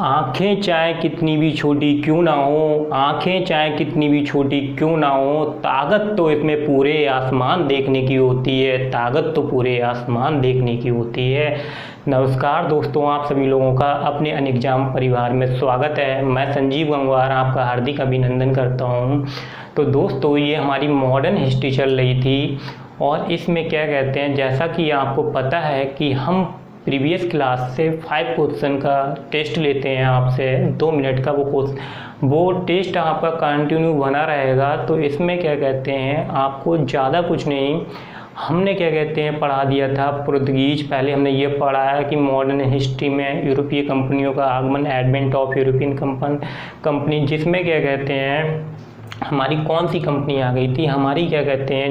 आँखें चाहे कितनी भी छोटी क्यों ना हो, आँखें चाहे कितनी भी छोटी क्यों ना हो, ताकत तो इसमें पूरे आसमान देखने की होती है, ताकत तो पूरे आसमान देखने की होती है। नमस्कार दोस्तों, आप सभी लोगों का अपने अनएग्जाम परिवार में स्वागत है। मैं संजीव गंगवार आपका हार्दिक अभिनंदन करता हूं। तो दोस्तों, ये हमारी मॉडर्न हिस्ट्री चल रही थी और इसमें क्या कहते हैं, जैसा कि आपको पता है कि हम प्रीवियस क्लास से 5 क्वेश्चन का टेस्ट लेते हैं आपसे 2 मिनट का। वो टेस्ट आपका कंटिन्यू बना रहेगा। तो इसमें क्या कहते हैं, आपको ज़्यादा कुछ नहीं, हमने क्या कहते हैं पढ़ा दिया था पुर्तगीज। पहले हमने ये पढ़ा है कि मॉडर्न हिस्ट्री में यूरोपीय कंपनियों का आगमन, एडवेंट ऑफ यूरोपियन कंपनी, जिसमें क्या कहते हैं हमारी कौन सी कंपनी आ गई थी, हमारी क्या कहते हैं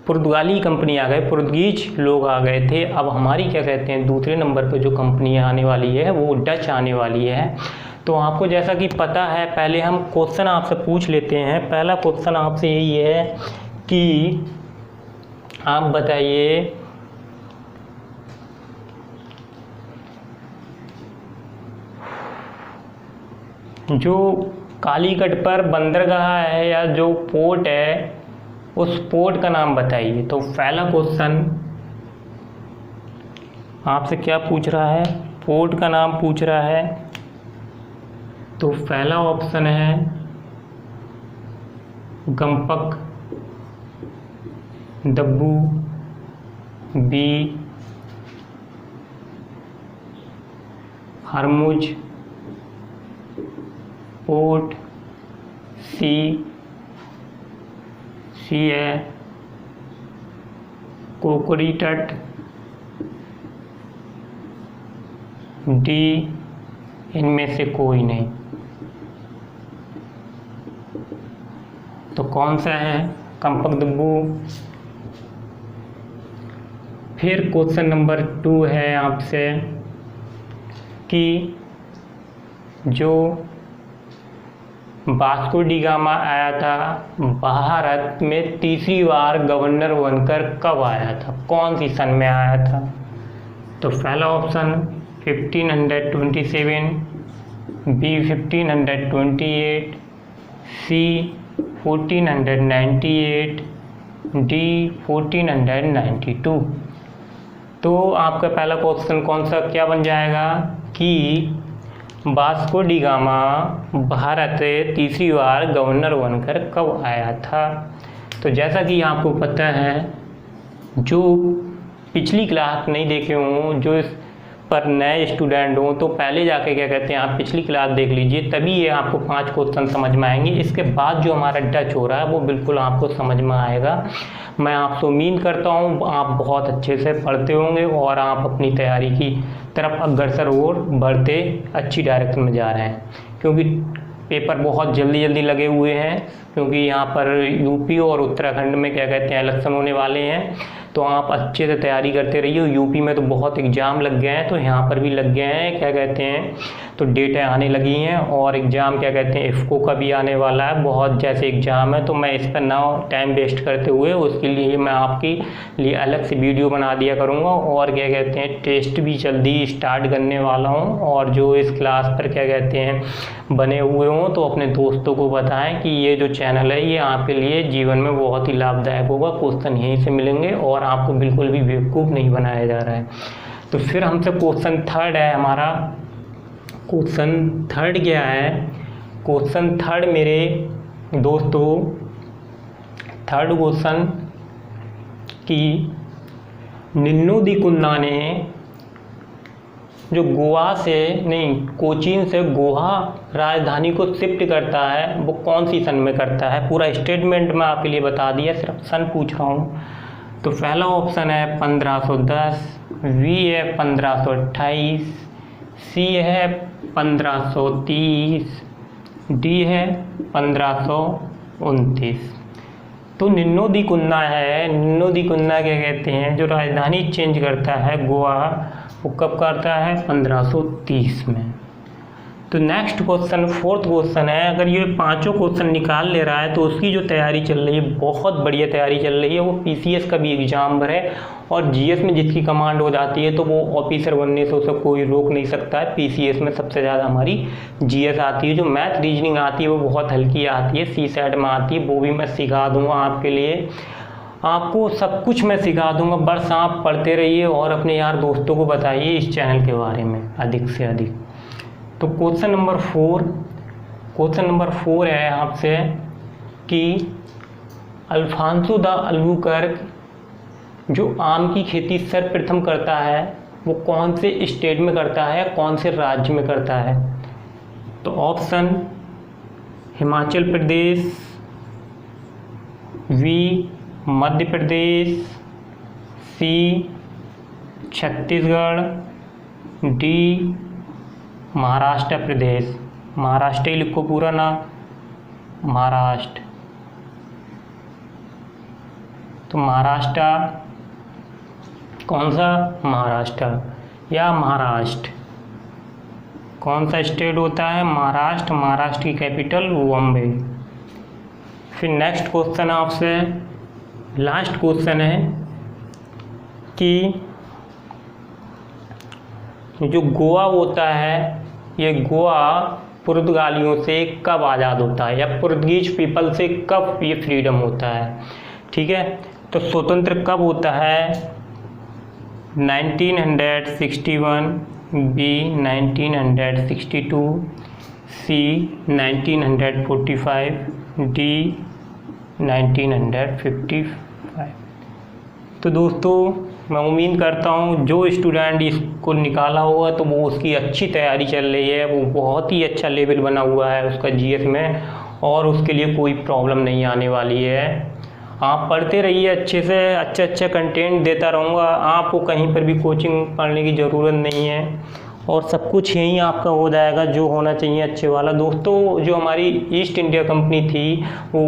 पुर्तगाली कंपनी आ गए, पुर्तगीज लोग आ गए थे। अब हमारी क्या कहते हैं दूसरे नंबर पर जो कंपनी आने वाली है वो डच आने वाली है। तो आपको जैसा कि पता है, पहले हम क्वेश्चन आपसे पूछ लेते हैं। पहला क्वेश्चन आपसे यही है कि आप बताइए जो कालीकट पर बंदरगाह है या जो पोर्ट है, उस पोर्ट का नाम बताइए। तो पहला क्वेश्चन आपसे क्या पूछ रहा है, पोर्ट का नाम पूछ रहा है। तो पहला ऑप्शन है गंपक, दब्बू, बी हरमुज पोर्ट, सी है कोकरी तट, डी इनमें से कोई नहीं। तो कौन सा है, कंपक दब्बू। फिर क्वेश्चन नंबर 2 है आपसे कि जो वास्को डी गामा आया था भारत में तीसरी बार गवर्नर बनकर कब आया था, कौन सी सन में आया था। तो पहला ऑप्शन 1527, बी 1528, सी 1498, डी 1492। तो आपका पहला क्वेश्चन कौन सा क्या बन जाएगा कि वास्को डी गामा भारत तीसरी बार गवर्नर बनकर कब आया था। तो जैसा कि आपको पता है, जो पिछली क्लास नहीं देखे हों, जो इस पर नए स्टूडेंट हों, तो पहले जाके क्या कहते हैं आप पिछली क्लास देख लीजिए, तभी ये आपको 5 क्वेश्चन समझ में आएंगे। इसके बाद जो हमारा टच हो रहा है वो बिल्कुल आपको समझ में आएगा। मैं आपसे उम्मीद करता हूँ आप बहुत अच्छे से पढ़ते होंगे और आप अपनी तैयारी की तरफ अग्रसर और बढ़ते अच्छी डायरेक्शन में जा रहे हैं, क्योंकि पेपर बहुत जल्दी लगे हुए हैं। क्योंकि यहाँ पर यूपी और उत्तराखंड में क्या कहते हैं इलेक्शन होने वाले हैं। तो आप अच्छे से तैयारी करते रहिए। यूपी में तो बहुत एग्ज़ाम लग गए हैं, तो यहाँ पर भी लग गए हैं क्या कहते हैं, तो डेटें आने लगी हैं और एग्ज़ाम क्या कहते हैं इफ़को का भी आने वाला है, बहुत जैसे एग्ज़ाम है। तो मैं इस पर ना टाइम वेस्ट करते हुए उसके लिए मैं आपके लिए अलग से वीडियो बना दिया करूँगा। और क्या कहते हैं टेस्ट भी जल्दी स्टार्ट करने वाला हूँ। और जो इस क्लास पर क्या कहते हैं बने हुए हों तो अपने दोस्तों को बताएं कि ये जो चैनल है ये आपके लिए जीवन में बहुत ही लाभदायक होगा। क्वेश्चन यहीं से मिलेंगे और आपको बिल्कुल भी बेवकूफ़ नहीं बनाया जा रहा है। तो फिर हमसे क्वेश्चन 3 है हमारा। क्वेश्चन 3 क्या है, क्वेश्चन 3 मेरे दोस्तों, 3rd क्वेश्चन कि निन्नो दी कुन्ना ने जो गोवा से नहीं कोचीन से गोवा राजधानी को शिफ्ट करता है वो कौन सी सन में करता है। पूरा स्टेटमेंट मैं आपके लिए बता दिया, सिर्फ सन पूछ रहा हूँ। तो पहला ऑप्शन है 1510, बी है 1528, सी है 1530, डी है 1529। तो निन्नो दी कुन्ना है, निन्नो दी कुन्ना क्या कहते हैं, जो राजधानी चेंज करता है गोवा, वो कब करता है 1530 में। तो नेक्स्ट क्वेश्चन, फोर्थ क्वेश्चन है, अगर ये पांचों क्वेश्चन निकाल ले रहा है तो उसकी जो तैयारी चल रही है, बहुत बढ़िया तैयारी चल रही है, वो पीसीएस का भी एग्जाम है और जीएस में जिसकी कमांड हो जाती है तो वो ऑफिसर बनने से उसे कोई रोक नहीं सकता है। पीसीएस में सबसे ज़्यादा हमारी जीएस आती है, जो मैथ रीजनिंग आती है वो बहुत हल्की आती है, सी सेट में आती है, वो भी मैं सिखा दूंगा आपके लिए, आपको सब कुछ मैं सिखा दूंगा, बस आप पढ़ते रहिए और अपने यार दोस्तों को बताइए इस चैनल के बारे में अधिक से अधिक। तो क्वेश्चन नंबर 4 है आपसे कि अल्फांसो द अल्बुकर्क जो आम की खेती सर्वप्रथम करता है वो कौन से स्टेट में करता है, कौन से राज्य में करता है? तो ऑप्शन हिमाचल प्रदेश, बी मध्य प्रदेश, सी छत्तीसगढ़, डी महाराष्ट्र प्रदेश। महाराष्ट्र ही लिखो पूरा नाम, महाराष्ट्र। तो महाराष्ट्र कौन सा? महाराष्ट्र या महाराष्ट्र, कौन सा स्टेट होता है? महाराष्ट्र। महाराष्ट्र की कैपिटल बॉम्बे। फिर नेक्स्ट क्वेश्चन आपसे, लास्ट क्वेश्चन है कि जो गोवा होता है, ये गोवा पुर्तगालियों से कब आज़ाद होता है या पुर्तगीज पीपल से कब ये फ्रीडम होता है? ठीक है, तो स्वतंत्र कब होता है? 1961, बी 1962, सी 1945, डी 1955। तो दोस्तों मैं उम्मीद करता हूँ जो स्टूडेंट इसको निकाला होगा तो वो उसकी अच्छी तैयारी चल रही है, वो बहुत ही अच्छा लेवल बना हुआ है उसका जीएस में और उसके लिए कोई प्रॉब्लम नहीं आने वाली है। आप पढ़ते रहिए अच्छे से, अच्छा कंटेंट देता रहूँगा, आपको कहीं पर भी कोचिंग पढ़ने की ज़रूरत नहीं है और सब कुछ यहीं आपका हो जाएगा जो होना चाहिए अच्छे वाला। दोस्तों जो हमारी ईस्ट इंडिया कंपनी थी वो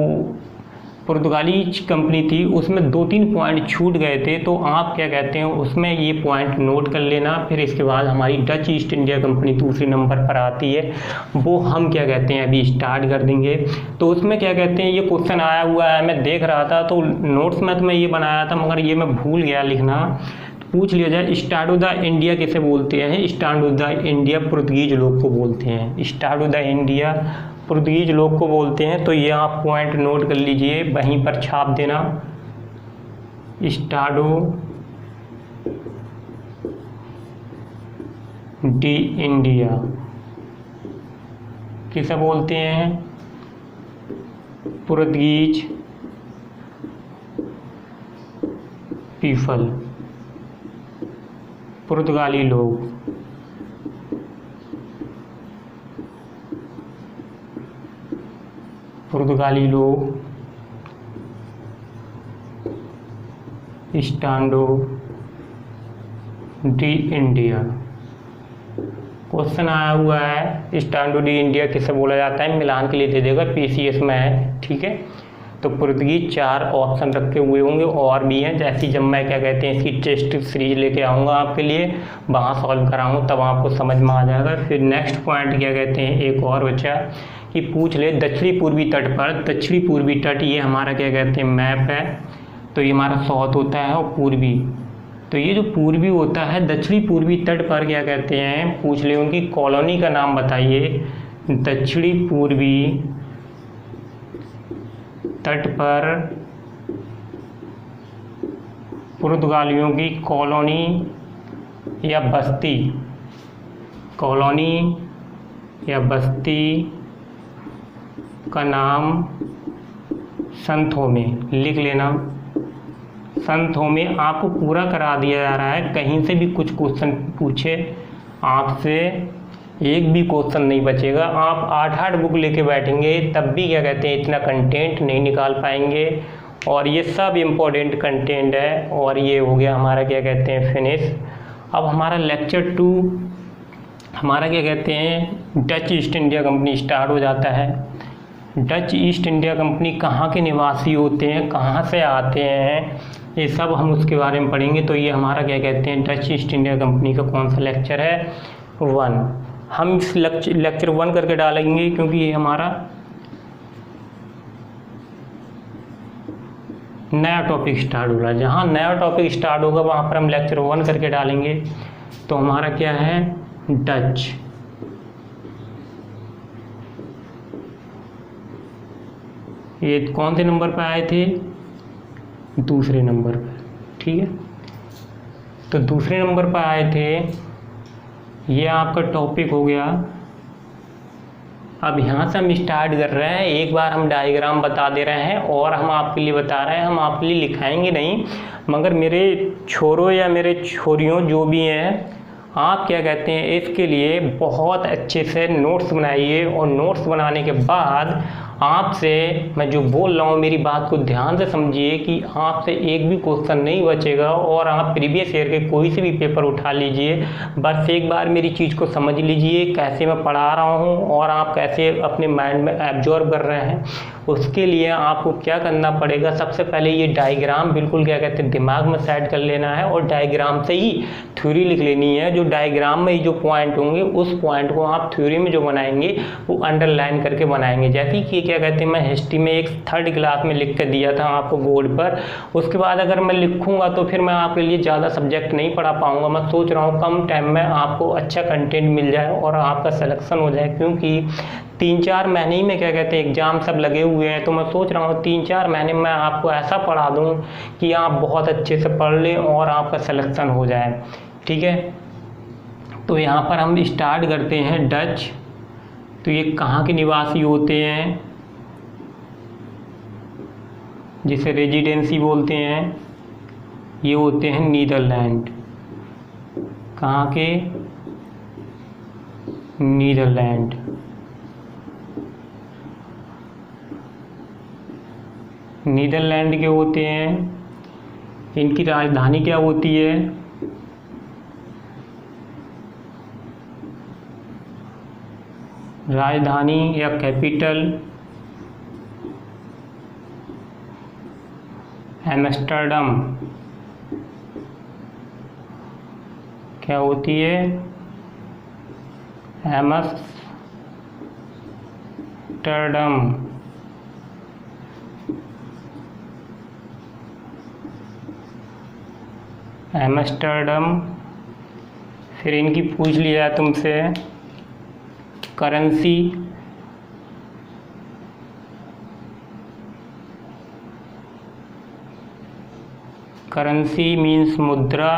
पुर्तगाली कंपनी थी, उसमें 2-3 पॉइंट छूट गए थे, तो आप क्या कहते हैं उसमें ये पॉइंट नोट कर लेना। फिर इसके बाद हमारी डच ईस्ट इंडिया कंपनी दूसरे नंबर पर आती है, वो हम क्या कहते हैं अभी स्टार्ट कर देंगे। तो उसमें क्या कहते हैं ये क्वेश्चन आया हुआ है, मैं देख रहा था तो नोट्स में तो मैं ये बनाया था मगर ये मैं भूल गया लिखना, पूछ लिया जाए। स्टार्ट ऑफ द इंडिया किसे बोलते हैं? Start of the India Portuguese लोग को बोलते हैं, start of the India Portuguese लोग को बोलते हैं। तो ये आप पॉइंट नोट कर लीजिए, वहीं पर छाप देना। स्टाडो डी इंडिया किसे बोलते हैं? पुर्तगीज पीपल, पुर्तगाली लोग। पुर्तगाली लोग स्टाडो डी इंडिया। क्वेश्चन आया हुआ है स्टाडो डी इंडिया किसे बोला जाता है, मिलान के लिए दे देगा, पीसीएस में है। ठीक है, तो पुर्तगीज 4 ऑप्शन रखे हुए होंगे और भी हैं, जैसी जब मैं क्या कहते हैं इसकी टेस्ट सीरीज लेके आऊँगा आपके लिए, वहाँ सॉल्व कराऊँगा तब आपको समझ में आ जाएगा। फिर नेक्स्ट पॉइंट क्या कहते हैं, एक और बचा कि पूछ ले दक्षिणी पूर्वी तट पर, दक्षिणी पूर्वी तट ये हमारा क्या कहते हैं मैप है, तो ये हमारा साउथ होता है और पूर्वी, तो ये जो पूर्वी होता है दक्षिणी पूर्वी तट पर क्या कहते हैं, पूछ ले उनकी कॉलोनी का नाम बताइए। दक्षिणी पूर्वी तट पर पुर्तगालियों की कॉलोनी या बस्ती, कॉलोनी या बस्ती का नाम संथोमे, लिख लेना। संथोमे आपको पूरा करा दिया जा रहा है, कहीं से भी कुछ क्वेश्चन पूछे आपसे एक भी क्वेश्चन नहीं बचेगा। आप 8-8 बुक लेके बैठेंगे तब भी क्या कहते हैं इतना कंटेंट नहीं निकाल पाएंगे, और ये सब इम्पोर्टेंट कंटेंट है। और ये हो गया हमारा क्या कहते हैं फिनिश। अब हमारा लेक्चर 2 हमारा क्या कहते हैं Dutch east India company start हो जाता है। डच ईस्ट इंडिया कंपनी कहाँ के निवासी होते हैं, कहाँ से आते हैं, ये सब हम उसके बारे में पढ़ेंगे। तो ये हमारा क्या कहते हैं डच ईस्ट इंडिया कंपनी का कौन सा लेक्चर है, 1। हम इस लेक्चर 1 करके डालेंगे, क्योंकि ये हमारा नया टॉपिक स्टार्ट हो रहा है। जहाँ नया टॉपिक स्टार्ट होगा वहाँ पर हम लेक्चर 1 करके डालेंगे। तो हमारा क्या है, डच। ये कौन से नंबर पर आए थे, दूसरे नंबर पर, ठीक है। तो दूसरे नंबर पर आए थे, ये आपका टॉपिक हो गया। अब यहाँ से हम स्टार्ट कर रहे हैं, एक बार हम डायग्राम बता दे रहे हैं और हम आपके लिए बता रहे हैं, हम आपके लिए लिखाएंगे नहीं, मगर मेरे छोरों या मेरे छोरियों जो भी हैं, आप क्या कहते हैं, इसके लिए बहुत अच्छे से नोट्स बनाइए। और नोट्स बनाने के बाद आपसे मैं जो बोल रहा हूँ, मेरी बात को ध्यान से समझिए कि आपसे एक भी क्वेश्चन नहीं बचेगा। और आप प्रीवियस ईयर के कोई से भी पेपर उठा लीजिए, बस एक बार मेरी चीज़ को समझ लीजिए, कैसे मैं पढ़ा रहा हूँ और आप कैसे अपने माइंड में एब्जॉर्ब कर रहे हैं। उसके लिए आपको क्या करना पड़ेगा, सबसे पहले ये डायग्राम बिल्कुल क्या कहते हैं, दिमाग में सेट कर लेना है और डायग्राम से ही थ्योरी लिख लेनी है। जो डायग्राम में जो पॉइंट होंगे, उस पॉइंट को आप थ्योरी में जो बनाएंगे वो अंडरलाइन करके बनाएंगे। जैसे कि क्या कहते हैं, मैं हिस्ट्री में एक 3rd क्लास में लिख कर दिया था आपको बोर्ड पर। उसके बाद अगर मैं लिखूंगा तो फिर मैं आपके लिए ज़्यादा सब्जेक्ट नहीं पढ़ा पाऊंगा। मैं सोच रहा हूँ कम टाइम में आपको अच्छा कंटेंट मिल जाए और आपका सिलेक्शन हो जाए, क्योंकि 3-4 महीने ही में क्या कहते हैं एग्ज़ाम सब लगे हुए हैं। तो मैं सोच रहा हूँ 3-4 महीने में आपको ऐसा पढ़ा दूँ कि आप बहुत अच्छे से पढ़ लें और आपका सिलेक्शन हो जाए, ठीक है। तो यहाँ पर हम स्टार्ट करते हैं डच। तो ये कहाँ के निवासी होते हैं, जिसे रेजिडेंसी बोलते हैं, ये होते हैं नीदरलैंड। कहाँ के, नीदरलैंड। नीदरलैंड के होते हैं। इनकी राजधानी क्या होती है, राजधानी या कैपिटल एम्स्टर्डम। क्या होती है, एम्स्टर्डम। एम्स्टर्डम। फिर इनकी पूछ लिया तुमसे करेंसी, करेंसी मीन्स मुद्रा।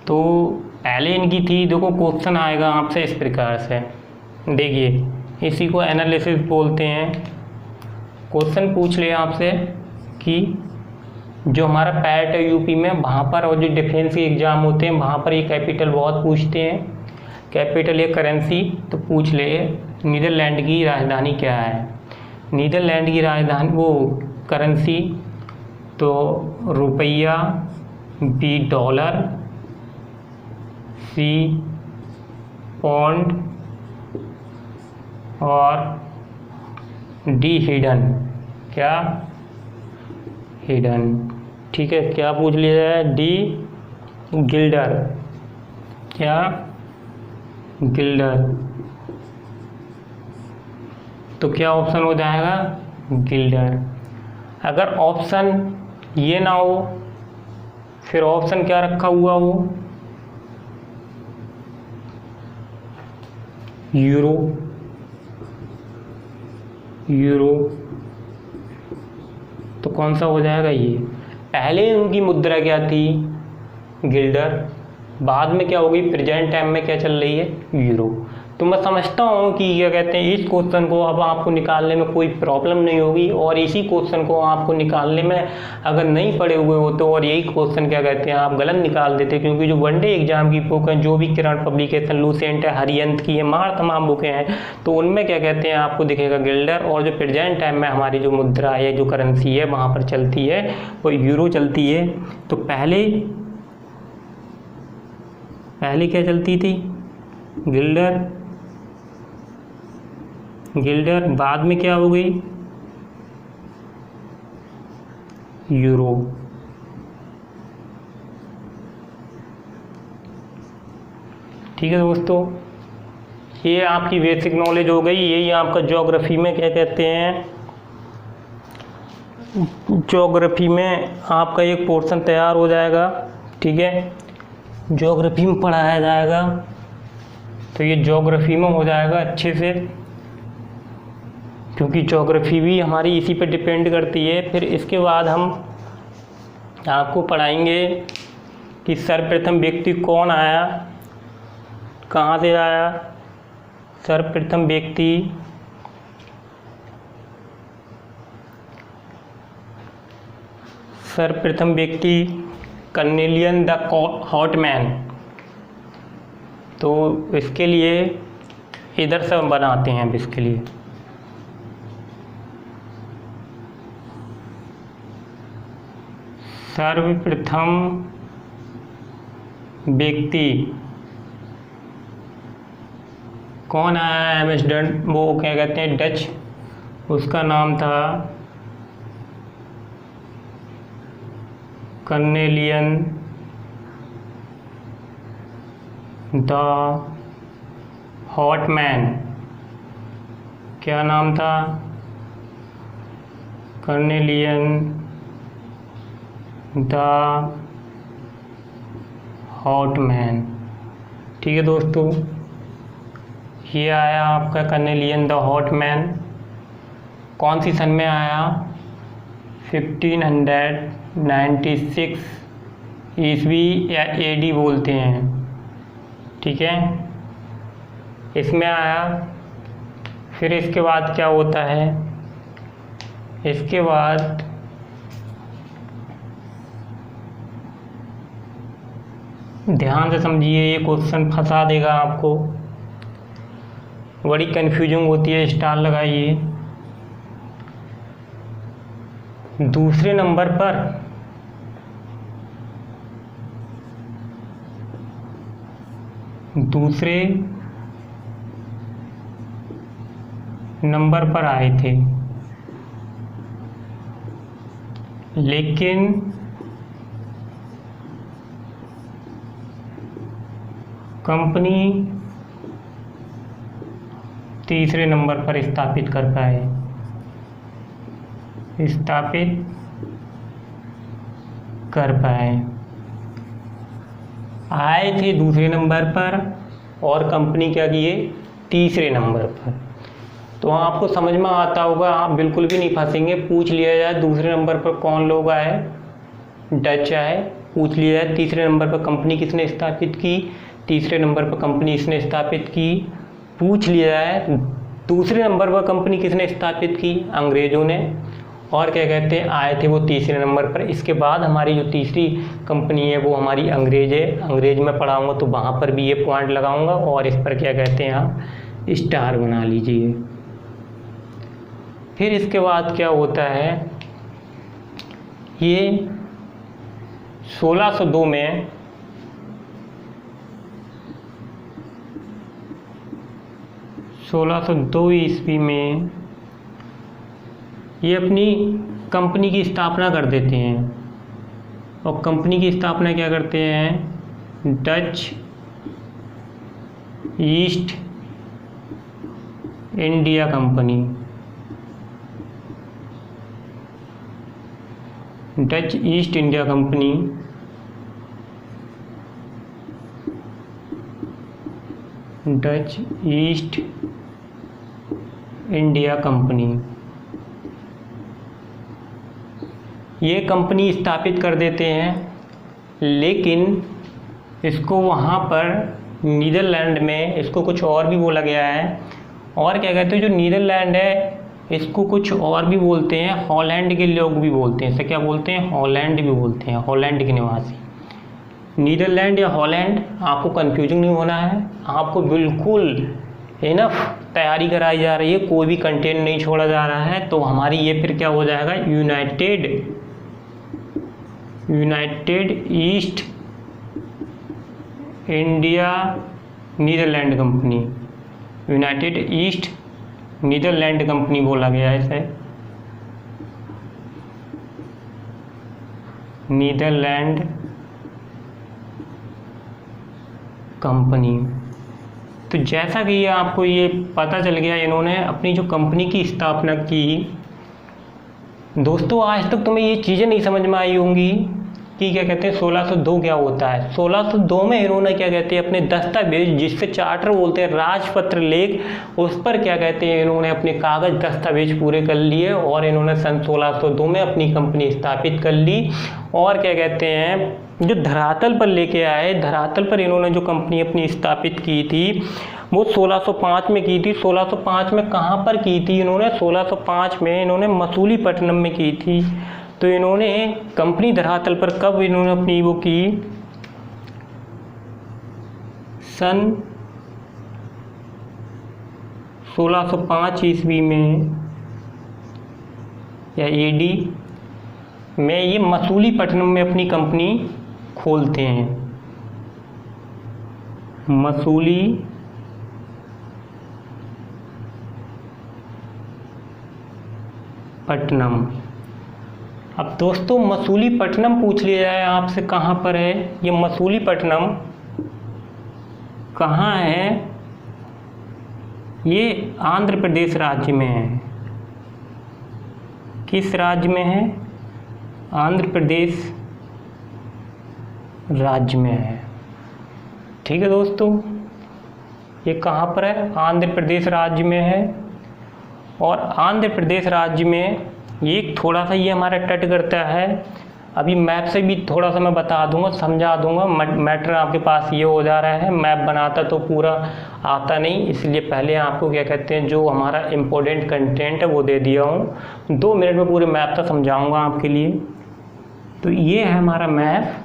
तो पहले इनकी थी, देखो क्वेश्चन आएगा आपसे इस प्रकार से, देखिए इसी को एनालिसिस बोलते हैं। क्वेश्चन पूछ ले आपसे कि जो हमारा पैट है यूपी में, वहाँ पर, और जो डिफेंस के एग्ज़ाम होते हैं वहाँ पर ये कैपिटल बहुत पूछते हैं, कैपिटल या करेंसी। तो पूछ ले नीदरलैंड की राजधानी क्या है। नीदरलैंड की राजधानी वो करेंसी, तो रुपया, बी डॉलर, सी पौंड और डी हिडन। क्या, हिडन, ठीक है। क्या पूछ लिया है, डी गिल्डर। क्या, गिल्डर। तो क्या ऑप्शन हो जाएगा, गिल्डर। अगर ऑप्शन ये ना हो, फिर ऑप्शन क्या रखा हुआ हो, यूरो। यूरो। तो कौन सा हो जाएगा, ये। पहले उनकी मुद्रा क्या थी, गिल्डर, बाद में क्या होगी, प्रेजेंट टाइम में क्या चल रही है, यूरो। तो मैं समझता हूँ कि क्या कहते हैं, इस क्वेश्चन को अब आपको निकालने में कोई प्रॉब्लम नहीं होगी। और इसी क्वेश्चन को आपको निकालने में अगर नहीं पढ़े हुए हो तो, और यही क्वेश्चन क्या कहते हैं आप गलत निकाल देते, क्योंकि जो वनडे एग्जाम की बुक हैं, जो भी किरण पब्लिकेशन, लूसेंट है, हरियंत की है, मार तमाम बुकें हैं, तो उनमें क्या कहते हैं आपको दिखेगा गिल्डर। और जो प्रेजेंट टाइम में हमारी जो मुद्रा है, जो करेंसी है वहाँ पर चलती है, वो यूरो चलती है। तो पहले क्या चलती थी, गिल्डर। गिल्डर, बाद में क्या हो गई, यूरो। ठीक है दोस्तों, ये आपकी बेसिक नॉलेज हो गई। यही आपका ज्योग्राफी में क्या कहते हैं, ज्योग्राफी में आपका एक पोर्शन तैयार हो जाएगा। ठीक है, ज्योग्राफी में पढ़ाया जाएगा, तो ये ज्योग्राफी में हो जाएगा अच्छे से, क्योंकि ज्योग्राफी भी हमारी इसी पे डिपेंड करती है। फिर इसके बाद हम आपको पढ़ाएंगे कि सर्वप्रथम व्यक्ति कौन आया, कहाँ से आया। सर्वप्रथम व्यक्ति कर्नेलियन द हॉटमैन। तो इसके लिए इधर से बनाते हैं अब इसके लिए। सर्वप्रथम व्यक्ति कौन आया एम्स्टर्डम, वो क्या कहते हैं डच, उसका नाम था कर्नेलियन द हॉटमैन। क्या नाम था, कर्नेलियन द हॉटमैन। ठीक है दोस्तों, ये आया आपका कर्नेलियन द हॉटमैन। कौन सी सन में आया, 1596 ईस्वी या AD बोलते हैं। ठीक है, इसमें आया। फिर इसके बाद क्या होता है, इसके बाद ध्यान से समझिए, ये क्वेश्चन फंसा देगा आपको, बड़ी कन्फ्यूजिंग होती है। स्टार लगाइए। दूसरे नंबर पर आए थे, लेकिन कंपनी तीसरे नंबर पर स्थापित कर पाए। आए थे दूसरे नंबर पर और कंपनी क्या किए, तीसरे नंबर पर। तो आपको समझ में आता होगा, आप बिल्कुल भी नहीं फंसेंगे। पूछ लिया जाए दूसरे नंबर पर कौन लोग आए, डच आए, पूछ लिया जाए तीसरे नंबर पर कंपनी किसने स्थापित की, तीसरे नंबर पर कंपनी इसने स्थापित की। पूछ लिया जाए दूसरे नंबर पर कंपनी किसने स्थापित की, अंग्रेज़ों ने, और क्या कहते हैं आए थे वो तीसरे नंबर पर। इसके बाद हमारी जो तीसरी कंपनी है वो हमारी अंग्रेज है। अंग्रेज में पढ़ाऊँगा तो वहाँ पर भी ये पॉइंट लगाऊंगा, और इस पर क्या कहते हैं आप स्टार बना लीजिए। फिर इसके बाद क्या होता है, ये 1602 में ईस्वी में ये अपनी कंपनी की स्थापना कर देते हैं। और कंपनी की स्थापना क्या करते हैं, Dutch east India company. Dutch east India company Dutch east India company ये कंपनी स्थापित कर देते हैं, लेकिन इसको वहाँ पर नीदरलैंड में इसको कुछ और भी बोला गया है। और क्या कहते हैं, जो नीदरलैंड है इसको कुछ और भी बोलते हैं, हॉलैंड के लोग भी बोलते हैं। इसे क्या बोलते हैं, हॉलैंड भी बोलते हैं, हॉलैंड के निवासी। नीदरलैंड या हॉलैंड, आपको कन्फ्यूजिंग नहीं होना है, आपको बिल्कुल इनफ तैयारी कराई जा रही है, कोई भी कंटेंट नहीं छोड़ा जा रहा है। तो हमारी ये फिर क्या हो जाएगा, United East India Netherland company. United East Netherland company बोला गया है इसे, नीदरलैंड कंपनी। तो जैसा कि ये आपको ये पता चल गया, इन्होंने अपनी जो कंपनी की स्थापना की। दोस्तों आज तक तुम्हें ये चीज़ें नहीं समझ में आई होंगी कि क्या कहते हैं 1602 क्या होता है। 1602 में इन्होंने क्या कहते हैं अपने दस्तावेज, जिससे चार्टर बोलते हैं, राजपत्र लेख, उस पर क्या कहते हैं इन्होंने अपने कागज दस्तावेज पूरे कर लिए और इन्होंने सन 1602 में अपनी कंपनी स्थापित कर ली। और क्या कहते हैं जो धरातल पर लेके आए, धरातल पर इन्होंने जो कंपनी अपनी स्थापित की थी वो 1605 में की थी। 1605 में कहाँ पर की थी इन्होंने? 1605 में इन्होंने मसूलीपट्टनम में की थी। तो इन्होंने कंपनी धरातल पर कब इन्होंने अपनी वो की? सन 1605 ईस्वी में या एडी में ये मसूलीपट्टनम में अपनी कंपनी खोलते हैं। मसूलीपट्टनम। अब दोस्तों मसूलीपट्टनम पूछ लिया जाए आपसे कहाँ पर है, ये मसूलीपट्टनम कहाँ है? ये आंध्र प्रदेश राज्य में है। किस राज्य में है? आंध्र प्रदेश राज्य में है। ठीक है दोस्तों, ये कहाँ पर है? आंध्र प्रदेश राज्य में है। और आंध्र प्रदेश राज्य में ये थोड़ा सा ये हमारा टच करता है। अभी मैप से भी थोड़ा सा मैं बता दूंगा, समझा दूंगा। मैटर आपके पास ये हो जा रहा है, मैप बनाता तो पूरा आता नहीं, इसलिए पहले आपको क्या कहते हैं जो हमारा इम्पोर्टेंट कंटेंट है वो दे दिया हूँ। 2 मिनट में पूरे मैप तक समझाऊंगा आपके लिए। तो ये है हमारा मैप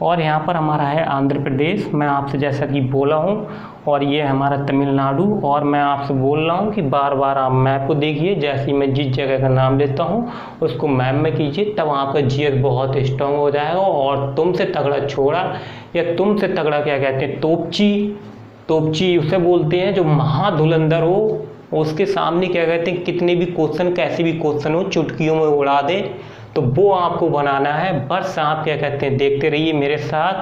और यहाँ पर हमारा है आंध्र प्रदेश, मैं आपसे जैसा कि बोला हूँ। और ये है हमारा तमिलनाडु। और मैं आपसे बोल रहा हूँ कि बार बार आप मैप को देखिए, जैसे ही मैं जिस जगह का नाम लेता हूँ उसको मैप में कीजिए, तब आपका जीएस बहुत स्ट्रॉन्ग हो जाएगा। और तुमसे तगड़ा छोड़ा या तुमसे तगड़ा क्या कहते हैं तोपची उसे बोलते हैं, जो महाधुलंधर हो, उसके सामने क्या कहते हैं कितने भी क्वेश्चन, कैसे भी क्वेश्चन हो, चुटकियों में उड़ा दे, तो वो आपको बनाना है। बस आप क्या कहते हैं देखते रहिए मेरे साथ,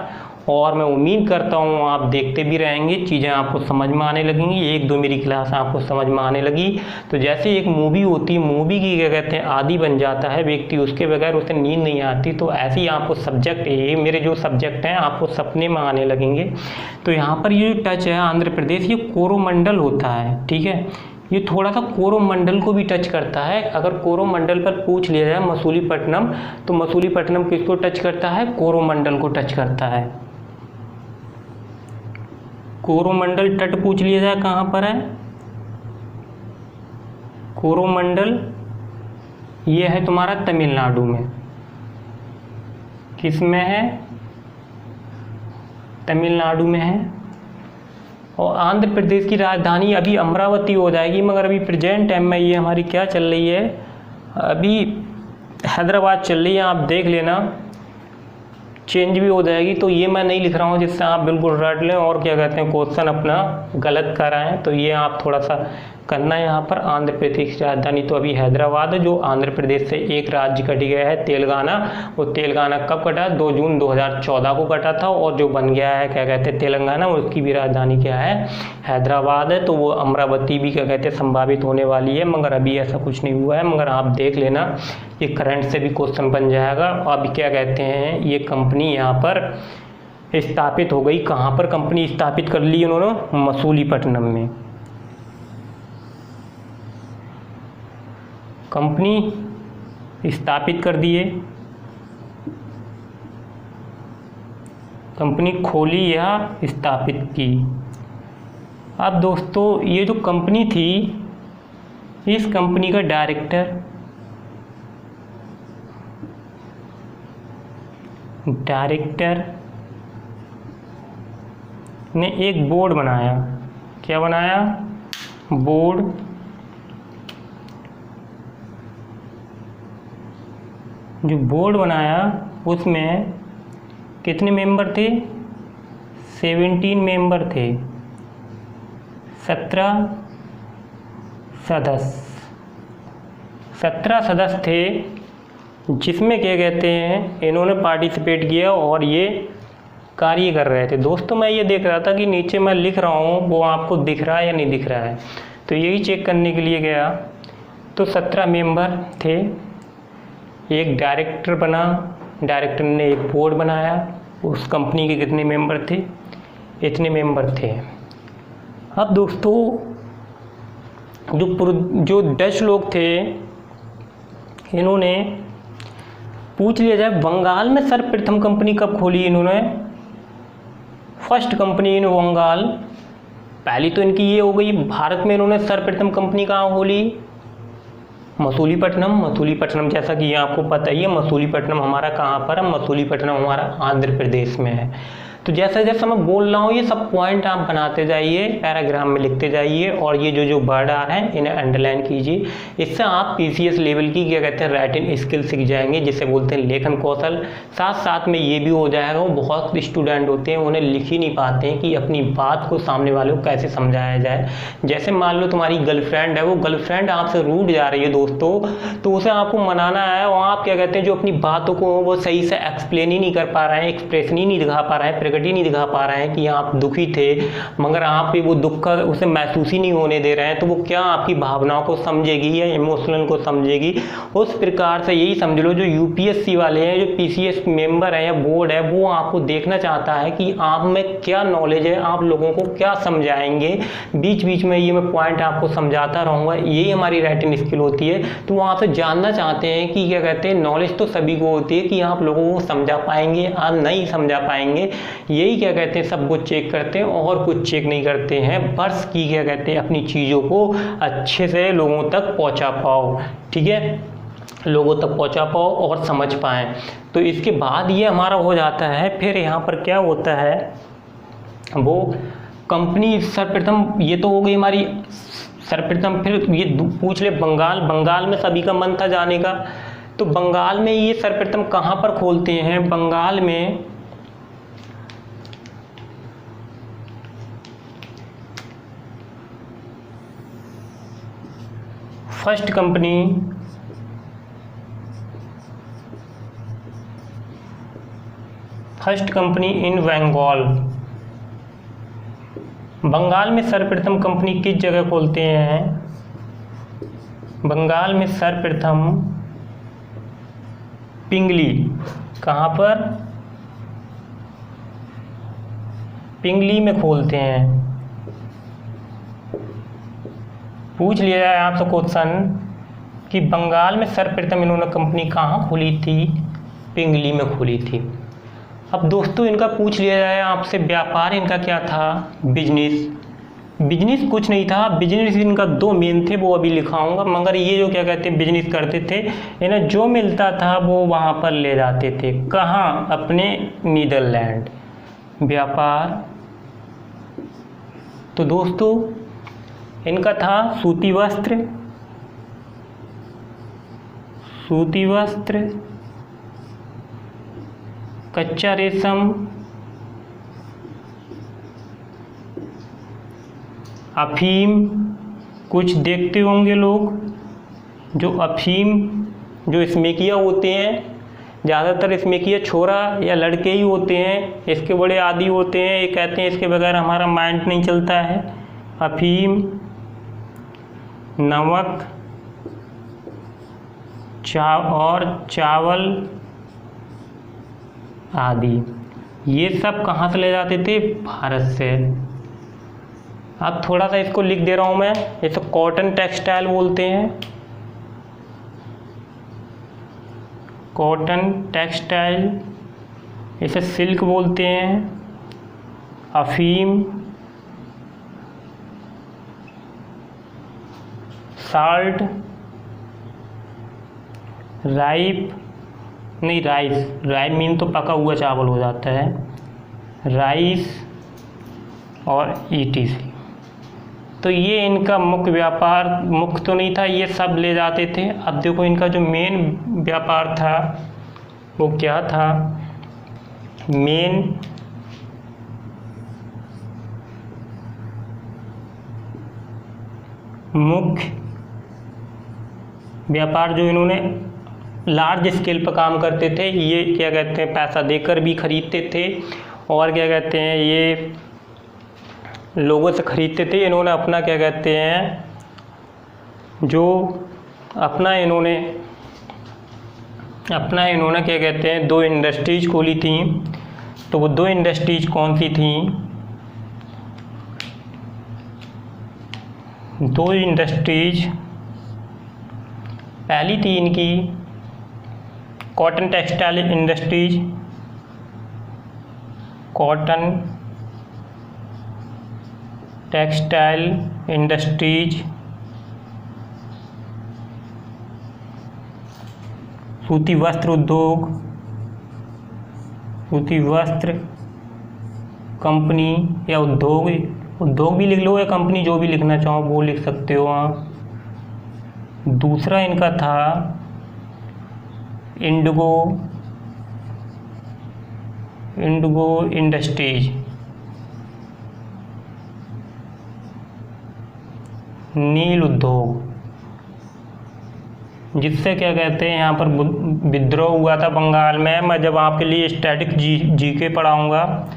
और मैं उम्मीद करता हूँ आप देखते भी रहेंगे, चीज़ें आपको समझ में आने लगेंगी। 1-2 मेरी क्लास आपको समझ में आने लगी। तो जैसे एक मूवी होती है, मूवी की क्या कहते हैं आदी बन जाता है व्यक्ति, उसके बगैर उसे नींद नहीं आती, तो ऐसे ही आपको सब्जेक्ट, ये मेरे जो सब्जेक्ट हैं आपको सपने में आने लगेंगे। तो यहाँ पर ये टच है आंध्र प्रदेश, ये कोरोमंडल होता है। ठीक है, ये थोड़ा सा कोरोमंडल को भी टच करता है। अगर कोरोमंडल पर पूछ लिया जाए मसूलीपट्टनम, तो मसूलीपट्टनम किसको टच करता है? कोरोमंडल को टच करता है। कोरोमंडल तट पूछ लिया जाए कहाँ पर है? कोरोमंडल ये है तुम्हारा तमिलनाडु में। किस में है? तमिलनाडु में है। और आंध्र प्रदेश की राजधानी अभी अमरावती हो जाएगी, मगर अभी प्रेजेंट टाइम में ये हमारी क्या चल रही है? अभी हैदराबाद चल रही है, आप देख लेना, चेंज भी हो जाएगी। तो ये मैं नहीं लिख रहा हूँ जिससे आप बिल्कुल रट लें और क्या कहते हैं क्वेश्चन अपना गलत कराएं। तो ये आप थोड़ा सा करना है। यहाँ पर आंध्र प्रदेश की राजधानी तो अभी हैदराबाद है, जो आंध्र प्रदेश से एक राज्य कट गया है, तेलंगाना। वो तेलंगाना कब कटा? 2 जून 2014 को कटा था। और जो बन गया है क्या कहते हैं तेलंगाना, उसकी भी राजधानी क्या है? हैदराबाद है। तो वो अमरावती भी क्या कहते हैं संभावित होने वाली है, मगर अभी ऐसा कुछ नहीं हुआ है। मगर आप देख लेना, ये करंट से भी क्वेश्चन बन जाएगा। अभी क्या कहते हैं ये कंपनी यहाँ पर स्थापित हो गई। कहाँ पर कंपनी स्थापित कर ली उन्होंने? मसूलीपट्टनम में कंपनी स्थापित कर दिए, कंपनी खोली या स्थापित की। अब दोस्तों ये जो कंपनी थी, इस कंपनी का डायरेक्टर ने एक बोर्ड बनाया। क्या बनाया? बोर्ड। जो बोर्ड बनाया उसमें कितने मेंबर थे? 17 मेंबर थे, 17 सदस्य। 17 सदस्य थे, जिसमें क्या कहते हैं इन्होंने पार्टिसिपेट किया और ये कार्य कर रहे थे। दोस्तों मैं ये देख रहा था कि नीचे मैं लिख रहा हूँ वो आपको दिख रहा है या नहीं दिख रहा है, तो यही चेक करने के लिए गया। तो 17 मेंबर थे, एक डायरेक्टर बना, डायरेक्टर ने एक बोर्ड बनाया, उस कंपनी के कितने मेंबर थे, इतने मेंबर थे। अब दोस्तों जो डच लोग थे इन्होंने पूछ लिया जाए बंगाल में सर्वप्रथम कंपनी कब खोली इन्होंने। फर्स्ट कंपनी इन बंगाल, पहली तो इनकी ये हो गई भारत में इन्होंने सर्वप्रथम कंपनी कहाँ खोली, मसूलीपट्टनम। मसूलीपट्टनम जैसा कि ये आपको पता ही है, मसूलीपट्टनम हमारा कहाँ पर है, मसूलीपट्टनम हमारा आंध्र प्रदेश में है। तो जैसा जैसा मैं बोल रहा हूँ ये सब पॉइंट आप बनाते जाइए, पैराग्राफ में लिखते जाइए, और ये जो वर्ड आ रहे हैं इन्हें अंडरलाइन कीजिए। इससे आप पीसीएस लेवल की क्या कहते हैं राइटिंग स्किल सीख जाएंगे, जिसे बोलते हैं लेखन कौशल। साथ साथ में ये भी हो जाएगा, वो बहुत स्टूडेंट होते हैं उन्हें लिख ही नहीं पाते हैं कि अपनी बात को सामने वाले को कैसे समझाया जाए। जैसे मान लो तुम्हारी गर्लफ्रेंड है, वो गर्लफ्रेंड आपसे रूठ जा रही है दोस्तों, तो उसे आपको मनाना है, और आप क्या कहते हैं जो अपनी बातों को वो सही से एक्सप्लेन ही नहीं कर पा रहे हैं, एक्सप्रेशन ही नहीं दिखा पा रहे हैं, ही नहीं दिखा पा रहे हैं कि आप दुखी थे, मगर आप भी वो दुख का उसे महसूस ही नहीं होने दे रहे हैं, तो वो क्या आपकी भावनाओं को समझेगी या इमोशनल को समझेगी। उस प्रकार से यही समझ लो जो यूपीएससी वाले हैं, जो पीसीएस मेंबर है या बोर्ड है, वो आपको देखना चाहता है कि आप में क्या नॉलेज है, आप लोगों को क्या समझाएंगे। बीच बीच में ये मैं पॉइंट आपको समझाता रहूँगा, यही हमारी राइटिंग स्किल होती है। तो वो आपसे जानना चाहते हैं कि क्या कहते हैं नॉलेज तो सभी को होती है कि आप लोगों को समझा पाएंगे, आप नहीं समझा पाएंगे। यही क्या कहते हैं सब कुछ चेक करते हैं और कुछ चेक नहीं करते हैं, बस की क्या कहते हैं अपनी चीज़ों को अच्छे से लोगों तक पहुंचा पाओ, ठीक है, लोगों तक पहुंचा पाओ और समझ पाएँ। तो इसके बाद ये हमारा हो जाता है। फिर यहाँ पर क्या होता है, वो कंपनी सर्वप्रथम, ये तो हो गई हमारी सर्वप्रथम। फिर ये पूछ ले बंगाल, बंगाल में सभी का मन था जाने का, तो बंगाल में ये सर्वप्रथम कहाँ पर खोलते हैं, बंगाल में first company in Bengal. Bengal में सर्वप्रथम कंपनी किस जगह खोलते हैं, बंगाल में सर्वप्रथम पिंगली, कहाँ पर, पिंगली में खोलते हैं। पूछ लिया जाए आपसे क्वेश्चन कि बंगाल में सर्वप्रथम इन्होंने कंपनी कहाँ खोली थी, पिंगली में खोली थी। अब दोस्तों इनका पूछ लिया जाए आपसे व्यापार इनका क्या था, बिजनेस। बिजनेस कुछ नहीं था, बिजनेस इनका दो मेन थे, वो अभी लिखाऊंगा। मगर ये जो क्या कहते हैं बिजनेस करते थे, इन्हें जो मिलता था वो वहाँ पर ले जाते थे, कहाँ, अपने नीदरलैंड। व्यापार तो दोस्तों इनका था सूती वस्त्र, सूती वस्त्र, कच्चा रेशम, अफीम। कुछ देखते होंगे लोग जो अफीम, जो स्मेकिया होते हैं, ज़्यादातर स्मेकिया छोरा या लड़के ही होते हैं, इसके बड़े आदी होते हैं। ये कहते हैं इसके बगैर हमारा माइंड नहीं चलता है। अफीम, नमक, और चावल आदि, ये सब कहाँ से ले जाते थे, भारत से। अब थोड़ा सा इसको लिख दे रहा हूँ मैं, इसे कॉटन टेक्सटाइल बोलते हैं, कॉटन टेक्सटाइल, इसे सिल्क बोलते हैं। अफीम, साल्ट, राइस मीन तो पका हुआ चावल हो जाता है, राइस और ETC। तो ये इनका मुख्य व्यापार, मुख्य तो नहीं था, ये सब ले जाते थे। अब देखो इनका जो मेन व्यापार था वो क्या था, मेन मुख्य व्यापार जो इन्होंने लार्ज स्केल पर काम करते थे, ये क्या कहते हैं पैसा देकर भी खरीदते थे और क्या कहते हैं ये लोगों से ख़रीदते थे। इन्होंने अपना क्या कहते हैं जो अपना इन्होंने क्या कहते हैं 2 इंडस्ट्रीज खोली थी। तो वो 2 इंडस्ट्रीज कौन सी थी? 2 इंडस्ट्रीज, पहली थी इनकी cotton textile industries, cotton textile industries, सूती वस्त्र उद्योग, सूती वस्त्र कंपनी या उद्योग भी लिख लो या कंपनी, जो भी लिखना चाहो वो लिख सकते हो आप। दूसरा इनका था इंडिगो इंडस्ट्रीज, नील उद्योग, जिससे क्या कहते हैं यहाँ पर विद्रोह हुआ था बंगाल में। मैं जब आपके लिए स्टैटिक जीके पढ़ाऊँगा,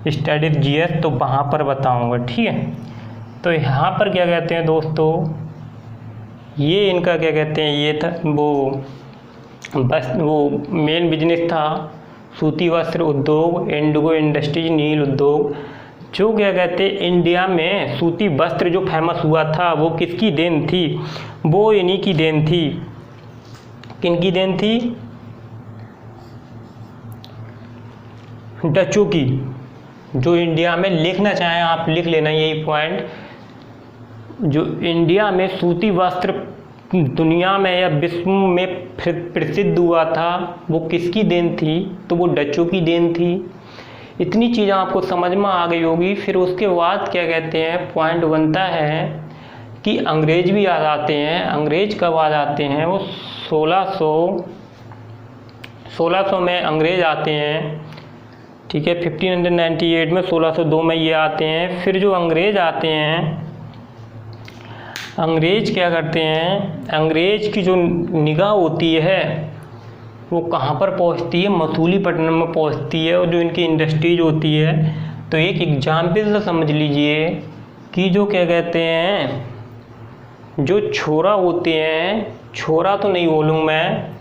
स्टैटिक जीएस, तो वहाँ पर बताऊँगा, ठीक है। तो यहाँ पर क्या कहते हैं दोस्तों, ये इनका क्या कहते हैं ये था वो मेन बिजनेस था सूती वस्त्र उद्योग, इंडिगो इंडस्ट्रीज, नील उद्योग। जो क्या कहते हैं इंडिया में सूती वस्त्र जो फेमस हुआ था वो किसकी देन थी? वो इन्हीं की देन थी। किनकी देन थी? डचों की। जो इंडिया में, लिखना चाहें आप लिख लेना यही पॉइंट, जो इंडिया में सूती वस्त्र दुनिया में या विश्व में प्रसिद्ध हुआ था वो किसकी देन थी? तो वो डचों की देन थी। इतनी चीज़ें आपको समझ में आ गई होगी। फिर उसके बाद क्या कहते हैं पॉइंट बनता है कि अंग्रेज भी आ जाते हैं। अंग्रेज कब आ जाते हैं? वो 1600 में अंग्रेज आते हैं, ठीक है। 1598 में 1602 में ये आते हैं। फिर जो अंग्रेज आते हैं, अंग्रेज क्या करते हैं, अंग्रेज की जो निगाह होती है वो कहाँ पर पहुँचती है? मसूलीपट्टनम में पहुँचती है। और जो इनकी इंडस्ट्रीज होती है, तो एक एग्जाम्पल से समझ लीजिए कि जो क्या कहते हैं जो छोरा होते हैं, छोरा तो नहीं बोलूँ मैं,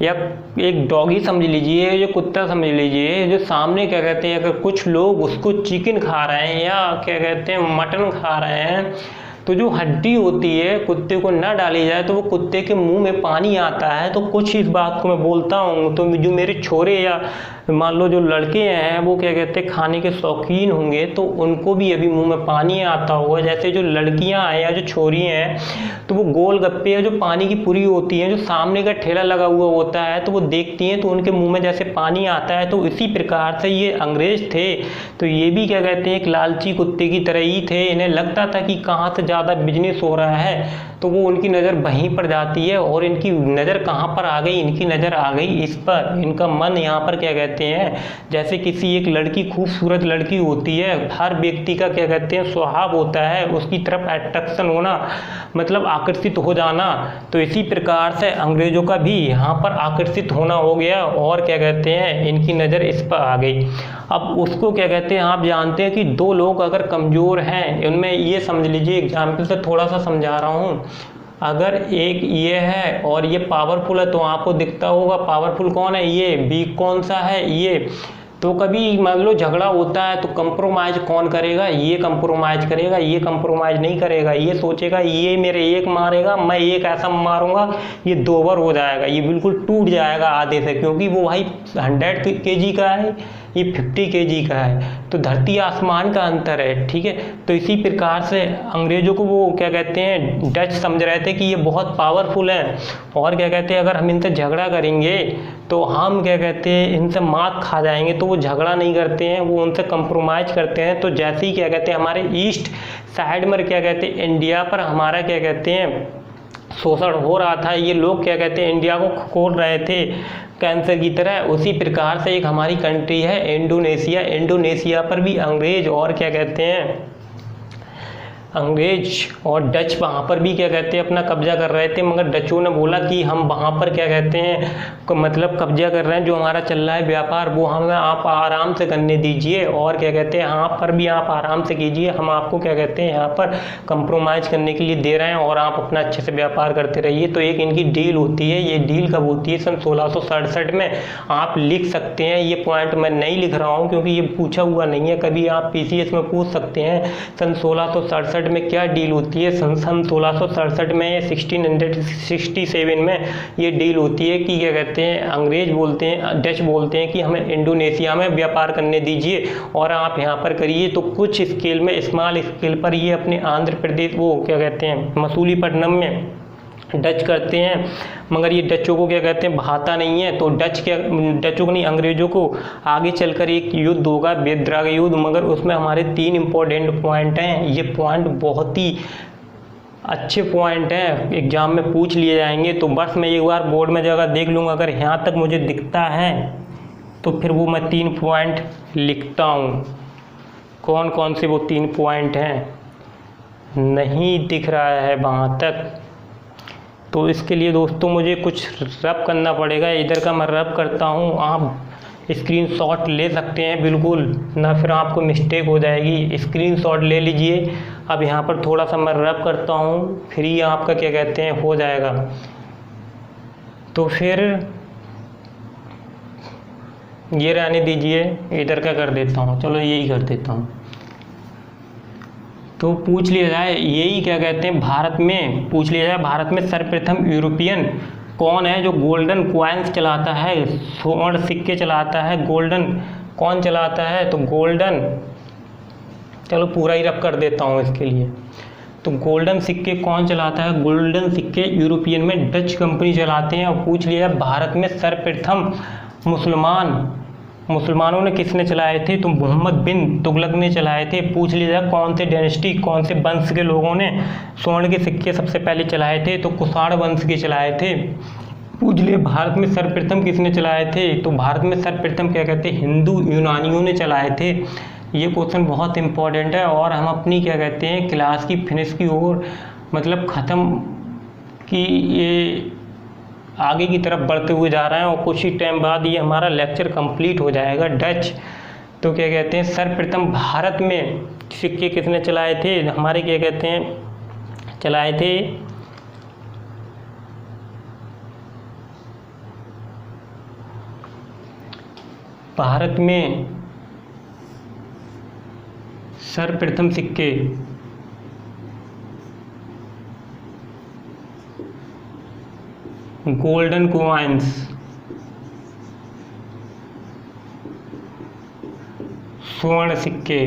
या एक डॉगी समझ लीजिए, जो कुत्ता समझ लीजिए, जो सामने क्या कहते हैं अगर कुछ लोग उसको चिकन खा रहे हैं या क्या कहते हैं मटन खा रहे हैं, तो जो हड्डी होती है कुत्ते को ना डाली जाए तो वो कुत्ते के मुंह में पानी आता है। तो कुछ इस बात को मैं बोलता हूँ, तो जो मेरे छोरे या मान लो जो लड़के हैं वो क्या कहते हैं खाने के शौकीन होंगे, तो उनको भी अभी मुंह में पानी आता होगा। जैसे जो लड़कियां हैं या जो छोरी हैं, तो वो गोलगप्पे या जो पानी की पूरी होती है, जो सामने का ठेला लगा हुआ होता है, तो वो देखती हैं तो उनके मुंह में जैसे पानी आता है। तो इसी प्रकार से ये अंग्रेज थे, तो ये भी क्या कहते हैं एक लालची कुत्ते की तरह ही थे। इन्हें लगता था कि कहाँ से ज़्यादा बिजनेस हो रहा है, तो वो उनकी नज़र वहीं पर जाती है। और इनकी नज़र कहाँ पर आ गई? इनकी नज़र आ गई इस पर। इनका मन यहाँ पर क्या कहते हैं, जैसे किसी एक लड़की, खूबसूरत लड़की होती है, हर व्यक्ति का क्या कहते हैं स्वभाव होता है उसकी तरफ अट्रैक्शन होना, मतलब आकर्षित हो जाना। तो इसी प्रकार से अंग्रेजों का भी यहाँ पर आकर्षित होना हो गया और क्या कहते हैं इनकी नज़र इस पर आ गई। अब उसको क्या कहते हैं, आप जानते हैं कि 2 लोग अगर कमज़ोर हैं, उनमें ये समझ लीजिए, एग्जाम्पल से थोड़ा सा समझा रहा हूँ। अगर एक ये है और ये पावरफुल है, तो आपको दिखता होगा पावरफुल कौन है, ये। वीक कौन सा है, ये। तो कभी मान लो झगड़ा होता है तो कंप्रोमाइज कौन करेगा? ये कंप्रोमाइज करेगा। ये कंप्रोमाइज नहीं करेगा। ये सोचेगा ये मेरे एक मारेगा, मैं एक ऐसा मारूंगा, ये 2 बार हो जाएगा, ये बिल्कुल टूट जाएगा आधे से, क्योंकि वो भाई 100 kg का है, ये 50 kg का है। तो धरती आसमान का अंतर है, ठीक है। तो इसी प्रकार से अंग्रेजों को वो क्या कहते हैं डच समझ रहे थे कि ये बहुत पावरफुल है और क्या कहते हैं अगर हम इनसे झगड़ा करेंगे तो हम क्या कहते हैं इनसे मात खा जाएंगे। तो वो झगड़ा नहीं करते हैं, वो उनसे कंप्रोमाइज़ करते हैं। तो जैसे ही क्या कहते हैं हमारे ईस्ट साइड में क्या कहते हैं इंडिया पर हमारा क्या कहते हैं शोषण हो रहा था, ये लोग क्या कहते हैं इंडिया को खोल रहे थे कैंसर की तरह, उसी प्रकार से एक हमारी कंट्री है इंडोनेशिया। इंडोनेशिया पर भी अंग्रेज और क्या कहते हैं अंग्रेज और डच वहाँ पर भी क्या कहते हैं अपना कब्जा कर रहे थे, मगर डचों ने बोला कि हम वहाँ पर क्या कहते हैं मतलब कब्जा कर रहे हैं, जो हमारा चल रहा है व्यापार वो हमें आप आराम से करने दीजिए, और क्या कहते हैं यहाँ पर भी आप आराम से कीजिए, हम आपको क्या कहते हैं यहाँ पर कंप्रोमाइज़ करने के लिए दे रहे हैं और आप अपना अच्छे से व्यापार करते रहिए। तो एक इनकी डील होती है, ये डील कब होती है सन 1667 में। आप लिख सकते हैं, ये पॉइंट मैं नहीं लिख रहा हूँ क्योंकि ये पूछा हुआ नहीं है, कभी आप पीसीएस में पूछ सकते हैं सन 1667 में क्या डील होती है। सन 1667 में या 1667 में ये डील होती है कि क्या कहते हैं अंग्रेज बोलते हैं, डच बोलते हैं कि हमें इंडोनेशिया में व्यापार करने दीजिए और आप यहाँ पर करिए। तो कुछ स्केल में, स्मॉल स्केल पर ये अपने आंध्र प्रदेश वो क्या कहते हैं मसूलीपट्टनम में डच करते हैं, मगर ये डचों को क्या कहते हैं भाता नहीं है। तो डचों को नहीं, अंग्रेजों को आगे चलकर एक युद्ध होगा, बेद्राग युद्ध, मगर उसमें हमारे 3 इम्पोर्टेंट पॉइंट हैं। ये पॉइंट बहुत ही अच्छे पॉइंट हैं, एग्जाम में पूछ लिए जाएंगे। तो बस मैं एक बार बोर्ड में जगह देख लूँगा, अगर यहाँ तक मुझे दिखता है तो फिर वो मैं 3 पॉइंट लिखता हूँ। कौन कौन से वो 3 पॉइंट हैं, नहीं दिख रहा है वहाँ तक, तो इसके लिए दोस्तों मुझे कुछ रब करना पड़ेगा। इधर का मैं रब करता हूँ, आप स्क्रीनशॉट ले सकते हैं बिल्कुल ना, फिर आपको मिस्टेक हो जाएगी। स्क्रीनशॉट ले लीजिए। अब यहाँ पर थोड़ा सा मैं रब करता हूँ, फिर ही आपका क्या कहते हैं हो जाएगा। तो फिर ये रहने दीजिए, इधर का कर देता हूँ, चलो यही कर देता हूँ। तो पूछ लिया जाए, यही क्या कहते हैं भारत में पूछ लिया जाए, भारत में सर्वप्रथम यूरोपियन कौन है जो गोल्डन कॉइन्स चलाता है, स्वर्ण सिक्के चलाता है, गोल्डन कौन चलाता है, तो गोल्डन, चलो पूरा ही रब कर देता हूँ इसके लिए। तो गोल्डन सिक्के कौन चलाता है, गोल्डन सिक्के यूरोपियन में डच कंपनी चलाते हैं। और पूछ लिया भारत में सर्वप्रथम मुसलमानों ने किसने चलाए थे, तो मोहम्मद बिन तुगलक ने चलाए थे। पूछ लिया कौन से डायनेस्टी, कौन से वंश के लोगों ने स्वर्ण के सिक्के सबसे पहले चलाए थे, तो कुषाण वंश के चलाए थे। पूछ लिया भारत में सर्वप्रथम किसने चलाए थे, तो भारत में सर्वप्रथम क्या कहते हैं हिंदू यूनानियों ने चलाए थे। ये क्वेश्चन बहुत इंपॉर्टेंट है और हम अपनी क्या कहते हैं क्लास की फिनिश की ओर मतलब ख़त्म की ये आगे की तरफ बढ़ते हुए जा रहे हैं और कुछ ही टाइम बाद ये हमारा लेक्चर कंप्लीट हो जाएगा। डच तो क्या कहते हैं सर्वप्रथम भारत में सिक्के किसने चलाए थे, हमारे क्या कहते हैं चलाए थे भारत में सर्वप्रथम सिक्के गोल्डन कॉइन्स स्वर्ण सिक्के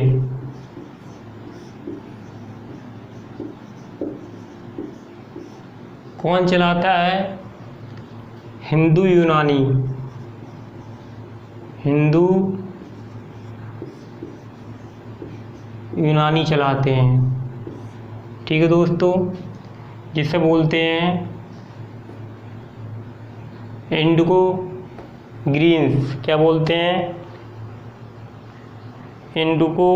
कौन चलाता है, हिंदू यूनानी चलाते हैं। ठीक है दोस्तों, जिसे बोलते हैं इंडिगो ग्रीन्स, क्या बोलते हैं इंडिगो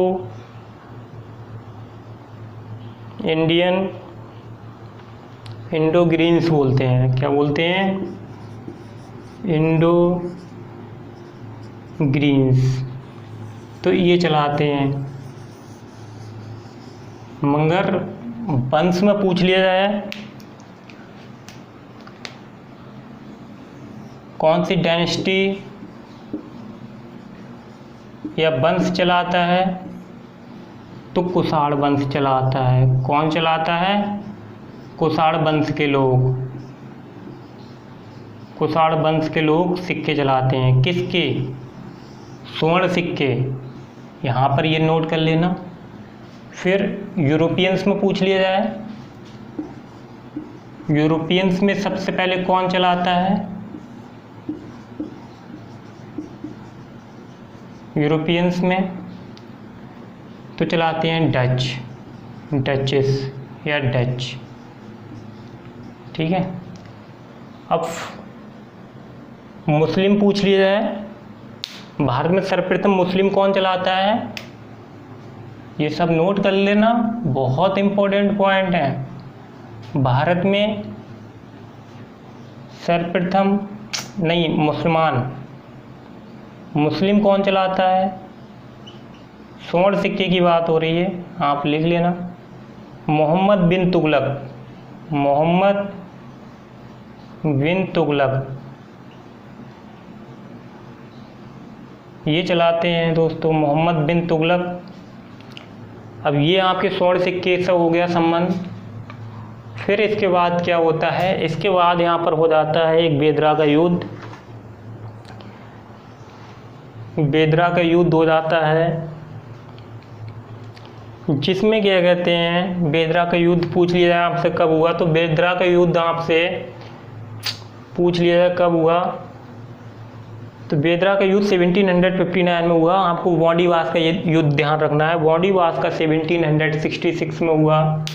इंडो ग्रीन्स बोलते हैं, क्या बोलते हैं इंडो ग्रीन्स। तो ये चलाते हैं। मगर वंश में पूछ लिया जाए कौन सी डायनेस्टी या वंश चलाता है, तो कुषाण वंश चलाता है। कौन चलाता है, कुषाण वंश के लोग, कुषाण वंश के लोग सिक्के चलाते हैं। किसके, स्वर्ण सिक्के, यहाँ पर ये नोट कर लेना। फिर यूरोपियंस में पूछ लिया जाए, यूरोपियंस में सबसे पहले कौन चलाता है, यूरोपियंस में तो चलाते हैं डचेस या डच। ठीक है, अब मुस्लिम पूछ लिया जाए, भारत में सर्वप्रथम मुस्लिम कौन चलाता है, ये सब नोट कर लेना, बहुत इम्पोर्टेंट पॉइंट है। भारत में सर्वप्रथम नहीं, मुस्लिम कौन चलाता है? स्वर्ण सिक्के की बात हो रही है, आप लिख लेना। मोहम्मद बिन तुगलक, मोहम्मद बिन तुगलक ये चलाते हैं दोस्तों, मोहम्मद बिन तुगलक। अब ये आपके स्वर्ण सिक्के से हो गया संबंध। फिर इसके बाद क्या होता है? इसके बाद यहाँ पर हो जाता है एक बेदरा का युद्ध। बेदरा का युद्ध हो जाता है, जिसमें क्या कहते हैं, बेदरा का युद्ध पूछ लिया जाए आपसे कब हुआ, तो बेदरा का युद्ध आपसे पूछ लिया जाए कब हुआ, तो बेदरा का युद्ध 1759 में हुआ। आपको वांडीवास का ये युद्ध ध्यान रखना है, वांडीवास का 1766 में हुआ।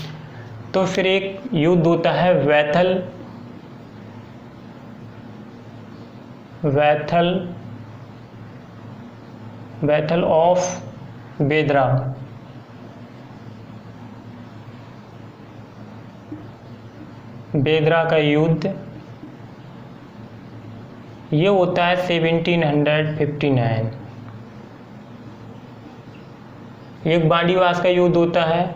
तो फिर एक युद्ध होता है बैटल ऑफ बेदरा। बेदरा का युद्ध ये होता है 1759। एक वांडीवास का युद्ध होता है,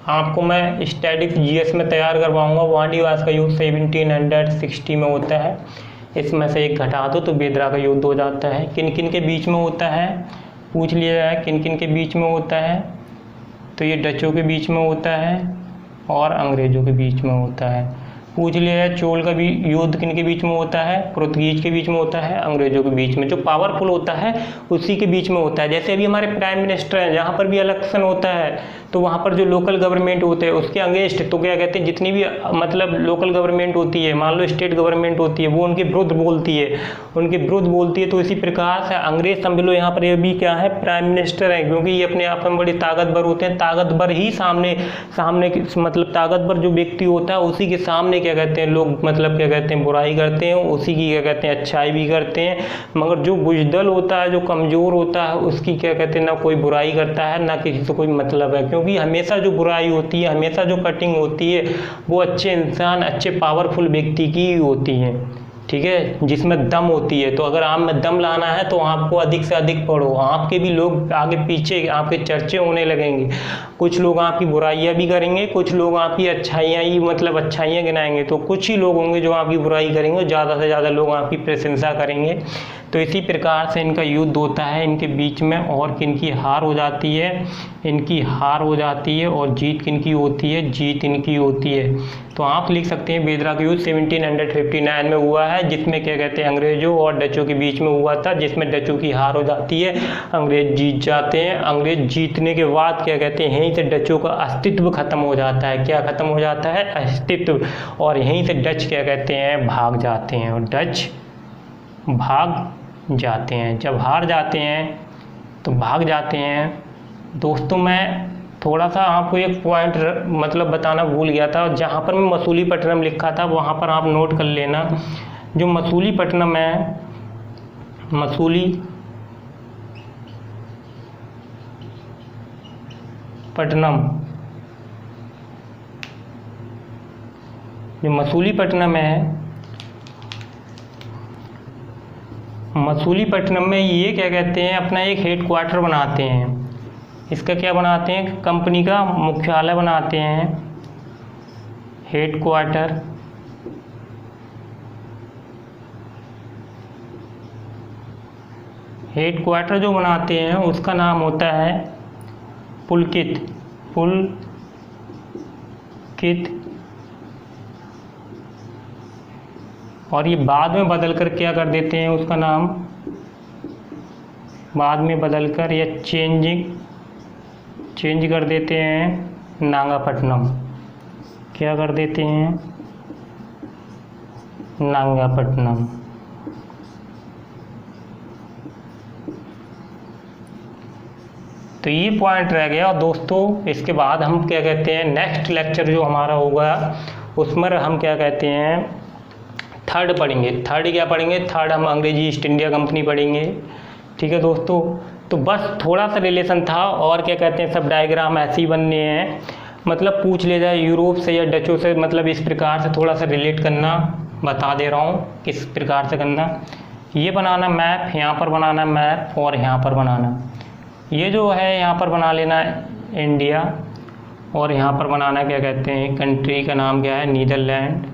आपको मैं स्टैटिक्स जीएस में तैयार करवाऊंगा। वांडीवास का युद्ध 1760 में होता है, इसमें से एक घटा दो तो बेदरा का युद्ध हो जाता है। किन किन के बीच में होता है पूछ लिया जाए, किन किन के बीच में होता है, तो ये डचों के बीच में होता है और अंग्रेज़ों के बीच में होता है। पूछ लिया है चोल का भी युद्ध किन के बीच में होता है, पुर्तगीज के बीच में होता है, अंग्रेजों के बीच में। जो पावरफुल होता है उसी के बीच में होता है। जैसे अभी हमारे प्राइम मिनिस्टर हैं, जहाँ पर भी इलेक्शन होता है तो वहाँ पर जो लोकल गवर्नमेंट होते हैं उसके अगेंस्ट, तो क्या कहते हैं, जितनी भी मतलब लोकल गवर्नमेंट होती है, मान लो स्टेट गवर्नमेंट होती है, वो उनके विरुद्ध बोलती है, तो इसी प्रकार से अंग्रेज समझ लो यहाँ पर ये भी क्या है, प्राइम मिनिस्टर है, क्योंकि ये अपने आप में बड़े ताकतवर होते हैं। ताकतवर ही सामने मतलब ताकतवर जो व्यक्ति होता है उसी के सामने क्या कहते हैं लोग, मतलब क्या कहते हैं, बुराई करते हैं, उसी की क्या कहते हैं अच्छाई भी करते हैं। मगर जो बुजदल होता है, जो कमज़ोर होता है, उसकी क्या कहते हैं ना कोई बुराई करता है ना किसी से कोई मतलब है, क्योंकि हमेशा जो बुराई होती है, हमेशा जो कटिंग होती है वो अच्छे इंसान, अच्छे पावरफुल व्यक्ति की होती है, ठीक है, जिसमें दम होती है। तो अगर आप में दम लाना है तो आपको अधिक से अधिक पढ़ो, आपके भी लोग आगे पीछे आपके चर्चे होने लगेंगे। कुछ लोग आपकी बुराइयां भी करेंगे, कुछ लोग आपकी अच्छाइयां ही मतलब अच्छाइयां गिनाएंगे, तो कुछ ही लोग होंगे जो आपकी बुराई करेंगे, ज़्यादा से ज़्यादा लोग आपकी प्रशंसा करेंगे। तो इसी प्रकार से इनका युद्ध होता है इनके बीच में, और किनकी हार हो जाती है, इनकी हार हो जाती है, और जीत किनकी होती है, जीत इनकी होती है। तो आप लिख सकते हैं बेदरा का युद्ध 1759 में हुआ है, जिसमें क्या कहते हैं अंग्रेजों और डचों के बीच में हुआ था, जिसमें डचों की हार हो जाती है, अंग्रेज जीत जाते हैं। अंग्रेज जीतने के बाद क्या कहते हैं, यहीं से डचों का अस्तित्व खत्म हो जाता है। क्या खत्म हो जाता है? अस्तित्व। और यहीं से डच क्या कहते हैं, भाग जाते हैं, और डच भाग जाते हैं। जब हार जाते हैं तो भाग जाते हैं। दोस्तों मैं थोड़ा सा आपको एक पॉइंट मतलब बताना भूल गया था, जहाँ पर मैं मसूलीपट्टनम लिखा था वहाँ पर आप नोट कर लेना। जो मसूलीपट्टनम है, जो मसूलीपट्टनम है, मसूलीपट्टनम में ये क्या कहते हैं अपना एक हेड क्वार्टर बनाते हैं। इसका क्या बनाते हैं, कंपनी का मुख्यालय बनाते हैं, हेड क्वार्टर। हेड क्वार्टर जो बनाते हैं उसका नाम होता है पुलकित। और ये बाद में बदल कर क्या कर देते हैं, उसका नाम बाद में बदल कर या चेंज कर देते हैं नागापट्टनम। क्या कर देते हैं, नागापट्टनम। तो ये पॉइंट रह गया। और दोस्तों इसके बाद हम क्या कहते हैं, नेक्स्ट लेक्चर जो हमारा होगा उसमें हम क्या कहते हैं थर्ड पढ़ेंगे। थर्ड क्या पढ़ेंगे, थर्ड हम अंग्रेजी ईस्ट इंडिया कंपनी पढ़ेंगे। ठीक है दोस्तों, तो बस थोड़ा सा रिलेशन था, और क्या कहते हैं सब डायग्राम ऐसे ही बनने हैं, मतलब पूछ ले जाए यूरोप से या डचों से, मतलब इस प्रकार से थोड़ा सा रिलेट करना बता दे रहा हूँ किस प्रकार से करना। ये बनाना मैप, यहाँ पर बनाना मैप, और यहाँ पर बनाना, ये जो है यहाँ पर बना लेना इंडिया, और यहाँ पर बनाना क्या कहते हैं कंट्री का नाम क्या है नीदरलैंड,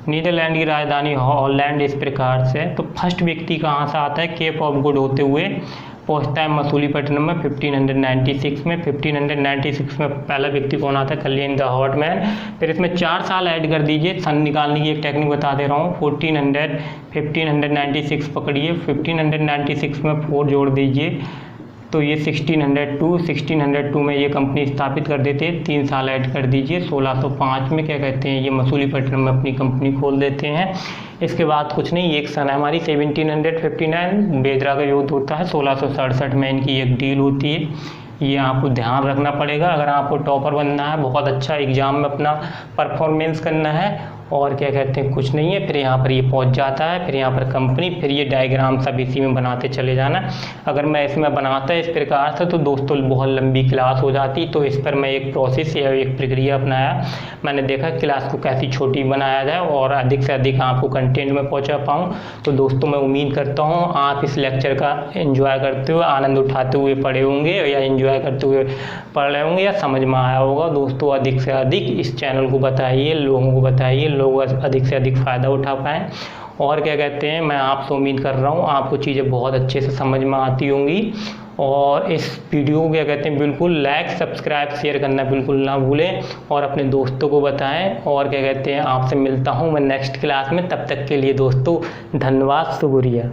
नीदरलैंड की राजधानी हॉलैंड, इस प्रकार से। तो फर्स्ट व्यक्ति कहाँ से आता है, केप ऑफ गुड होते हुए पहुँचता है मसूलीपट्टनम में 1596 में। 1596 में पहला व्यक्ति कौन आता है, कलिंग द हॉटमैन। फिर इसमें 4 साल ऐड कर दीजिए, सन निकालने की एक टेक्निक बता दे रहा हूँ। 1596 पकड़िए, 1596 में 4 जोड़ दीजिए, तो ये 1602 में ये कंपनी स्थापित कर देते हैं। 3 साल ऐड कर दीजिए, 1605 में क्या कहते हैं ये मसूलीपट्टनम में अपनी कंपनी खोल देते हैं। इसके बाद कुछ नहीं, एक सन है हमारी 1759, बेदरा का युद्ध होता है। 1667 में इनकी एक डील होती है, ये आपको ध्यान रखना पड़ेगा अगर आपको टॉपर बनना है, बहुत अच्छा एग्जाम में अपना परफॉर्मेंस करना है। और क्या कहते हैं कुछ नहीं है, फिर यहाँ पर ये पहुँच जाता है, फिर यहाँ पर कंपनी, फिर ये डायग्राम सब इसी में बनाते चले जाना। अगर मैं इसमें बनाता इस प्रकार से तो दोस्तों बहुत लंबी क्लास हो जाती, तो इस पर मैं एक प्रोसेस या एक प्रक्रिया अपनाया। मैंने देखा क्लास को कैसी छोटी बनाया जाए और अधिक से अधिक आपको कंटेंट में पहुँचा पाऊँ। तो दोस्तों मैं उम्मीद करता हूँ आप इस लेक्चर का एंजॉय करते हुए, आनंद उठाते हुए पढ़े होंगे, या एंजॉय करते हुए पढ़ रहे होंगे, या समझ में आया होगा। दोस्तों अधिक से अधिक इस चैनल को बताइए, लोगों को बताइए, लोग अधिक से अधिक फ़ायदा उठा पाएँ। और क्या कहते हैं मैं आपसे उम्मीद कर रहा हूँ आपको चीज़ें बहुत अच्छे से समझ में आती होंगी। और इस वीडियो को क्या कहते हैं बिल्कुल लाइक, सब्सक्राइब, शेयर करना बिल्कुल ना भूलें, और अपने दोस्तों को बताएं। और क्या कहते हैं आपसे मिलता हूँ मैं नेक्स्ट क्लास में, तब तक के लिए दोस्तों धन्यवाद, शुक्रिया।